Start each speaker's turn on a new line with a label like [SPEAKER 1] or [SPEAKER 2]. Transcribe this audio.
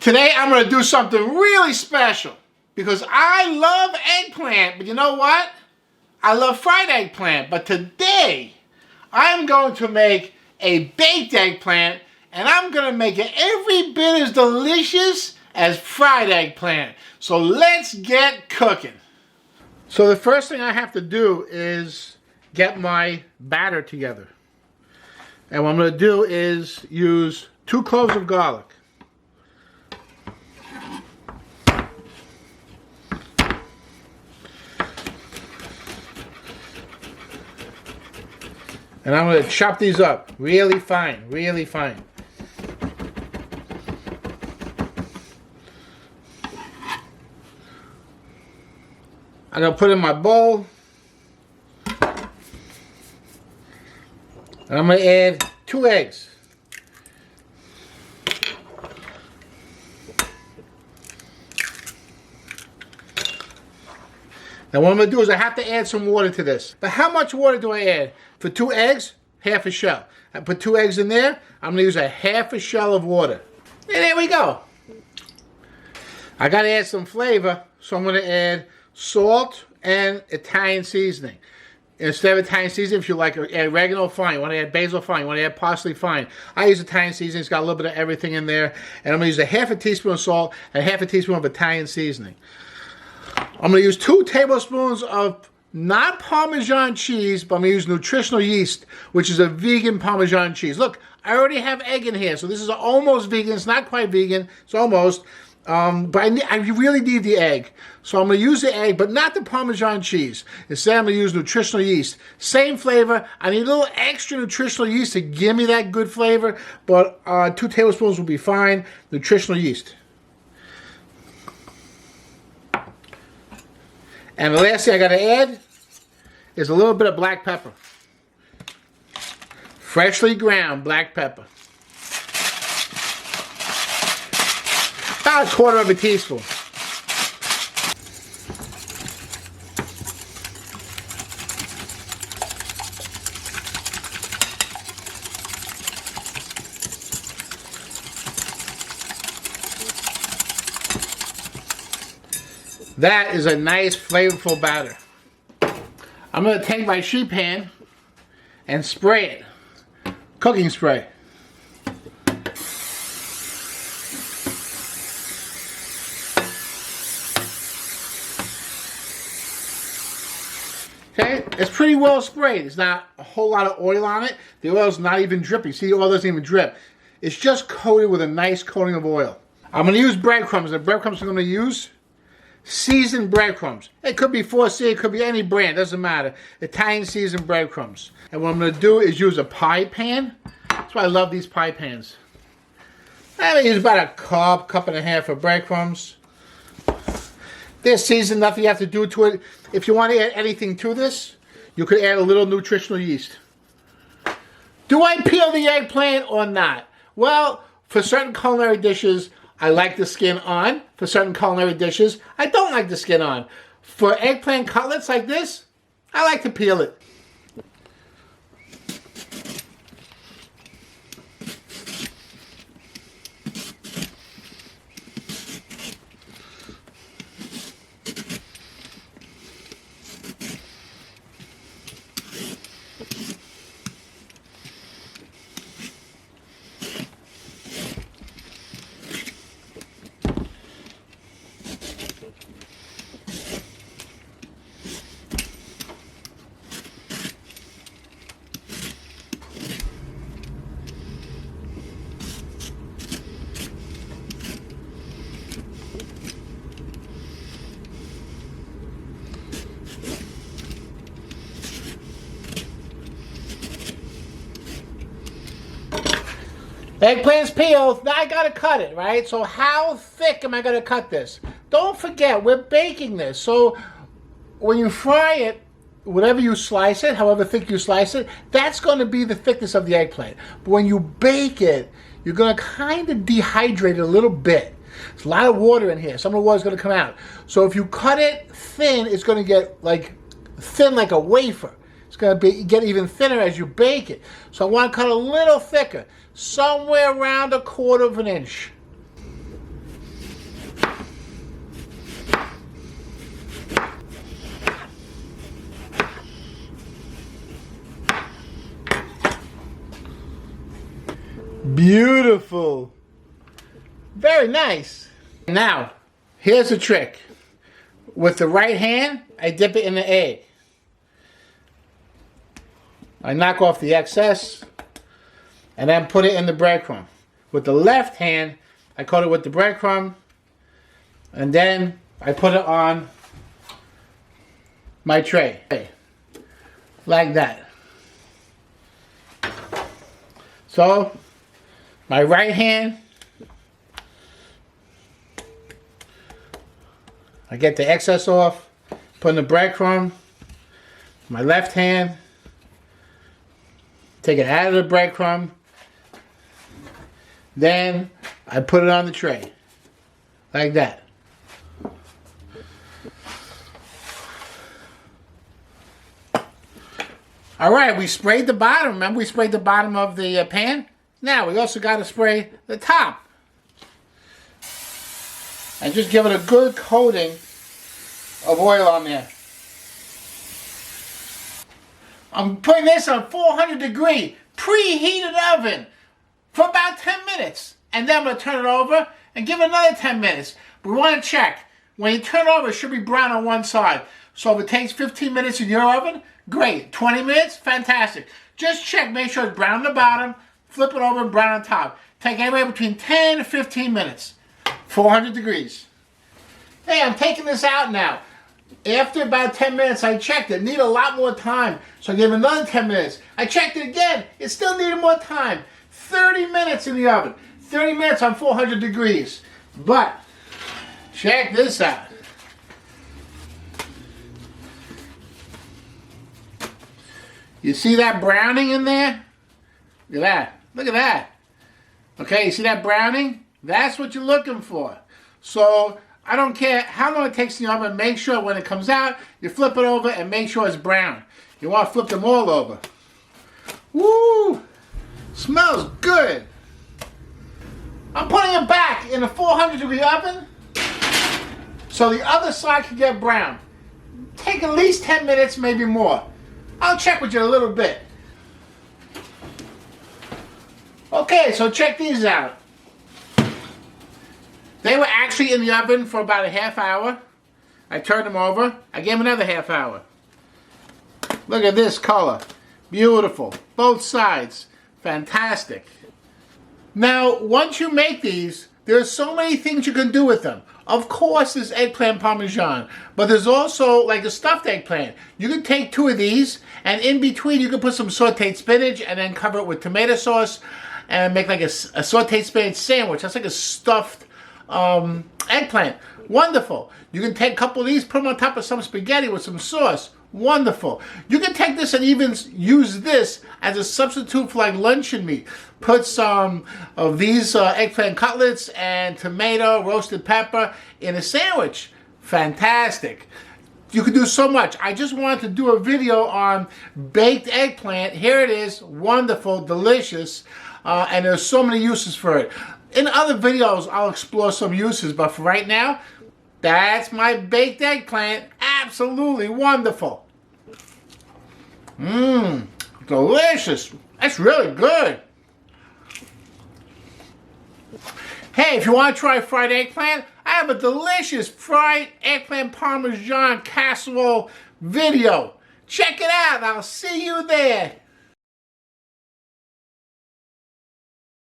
[SPEAKER 1] Today I'm going to do something really special because I love eggplant, but you know what? I love fried eggplant, but today I'm going to make a baked eggplant, and I'm going to make it every bit as delicious as fried eggplant. So let's get cooking. So the first thing I have to do is get my batter together. And what I'm going to do is use 2 cloves of garlic. And I'm going to chop these up really fine, really fine. I'm going to put it in my bowl. And I'm going to add 2 eggs. Now what I'm going to do is I have to add some water to this. But how much water do I add? For 2 eggs, half a shell. I put 2 eggs in there. I'm going to use a half a shell of water. And there we go. I got to add some flavor, so I'm going to add salt and Italian seasoning. Instead of Italian seasoning, if you like, add oregano, fine. You want to add basil, fine. You want to add parsley, fine. I use Italian seasoning. It's got a little bit of everything in there. And I'm going to use a half a teaspoon of salt and half a teaspoon of Italian seasoning. I'm going to use 2 tablespoons of not Parmesan cheese, but I'm going to use nutritional yeast, which is a vegan Parmesan cheese. Look, I already have egg in here, so this is almost vegan. It's not quite vegan. It's almost. But I really need the egg. So I'm going to use the egg, but not the Parmesan cheese. Instead, I'm going to use nutritional yeast. Same flavor. I need a little extra nutritional yeast to give me that good flavor, but 2 tablespoons will be fine. Nutritional yeast. And the last thing I got to add is a little bit of black pepper. Freshly ground black pepper. About 1/4 teaspoon. That is a nice flavorful batter. I'm going to take my sheet pan and spray it. Cooking spray. Okay, it's pretty well sprayed. There's not a whole lot of oil on it. The oil's not even dripping. See, the oil doesn't even drip. It's just coated with a nice coating of oil. I'm going to use breadcrumbs. The breadcrumbs I'm going to use, seasoned breadcrumbs. It could be 4C, it could be any brand, doesn't matter. Italian seasoned breadcrumbs. And what I'm going to do is use a pie pan. That's why I love these pie pans. I'm going to use about a cup and a half of breadcrumbs. They're seasoned, nothing you have to do to it. If you want to add anything to this, you could add a little nutritional yeast. Do I peel the eggplant or not? Well, for certain culinary dishes, I like the skin on. For certain culinary dishes, I don't like the skin on. For eggplant cutlets like this, I like to peel it. Eggplant's peeled. Now I gotta cut it, right? So how thick am I gonna cut this? Don't forget, we're baking this. So when you fry it, whatever you slice it, however thick you slice it, that's gonna be the thickness of the eggplant. But when you bake it, you're gonna kind of dehydrate it a little bit. There's a lot of water in here. Some of the water's gonna come out. So if you cut it thin, it's gonna get like thin like a wafer. It's going to get even thinner as you bake it. So I want to cut a little thicker, somewhere around 1/4 of an inch. Beautiful. Very nice. Now, here's the trick. With the right hand, I dip it in the egg. I knock off the excess and then put it in the breadcrumb. With the left hand, I coat it with the breadcrumb and then I put it on my tray. Like that. So, my right hand, I get the excess off, put in the breadcrumb. My left hand, take it out of the breadcrumb. Then I put it on the tray. Like that. Alright, we sprayed the bottom. Remember we sprayed the bottom of the pan? Now we also got to spray the top. And just give it a good coating of oil on there. I'm putting this on 400 degree preheated oven for about 10 minutes. And then I'm going to turn it over and give it another 10 minutes. But we want to check. When you turn it over, it should be brown on one side. So if it takes 15 minutes in your oven, great. 20 minutes, fantastic. Just check, make sure it's brown on the bottom, flip it over and brown on top. Take anywhere between 10 to 15 minutes. 400 degrees. Hey, I'm taking this out now. After about 10 minutes, I checked it. Need a lot more time. So I gave it another 10 minutes. I checked it again. It still needed more time. 30 minutes in the oven. 30 minutes on 400 degrees. But, check this out. You see that browning in there? Look at that. Look at that. Okay, you see that browning? That's what you're looking for. So, I don't care how long it takes in the oven. Make sure when it comes out, you flip it over and make sure it's brown. You want to flip them all over. Woo! Smells good. I'm putting it back in a 400 degree oven so the other side can get brown. Take at least 10 minutes, maybe more. I'll check with you in a little bit. Okay, so check these out. They were actually in the oven for about a half hour. I turned them over. I gave them another half hour. Look at this color. Beautiful. Both sides. Fantastic. Now, once you make these, there's so many things you can do with them. Of course, there's eggplant parmesan, but there's also like a stuffed eggplant. You can take 2 of these, and in between you can put some sauteed spinach and then cover it with tomato sauce and make like a sauteed spinach sandwich. That's like a stuffed eggplant. Wonderful. You can take a couple of these, put them on top of some spaghetti with some sauce. Wonderful. You can take this and even use this as a substitute for like luncheon meat. Put some of these eggplant cutlets and tomato, roasted pepper in a sandwich. Fantastic. You can do so much. I just wanted to do a video on baked eggplant. Here it is. Wonderful, delicious, and there's so many uses for it. In other videos, I'll explore some uses, but for right now, that's my baked eggplant. Absolutely wonderful. Mmm, delicious. That's really good. Hey, if you want to try fried eggplant, I have a delicious fried eggplant parmesan casserole video. Check it out. I'll see you there.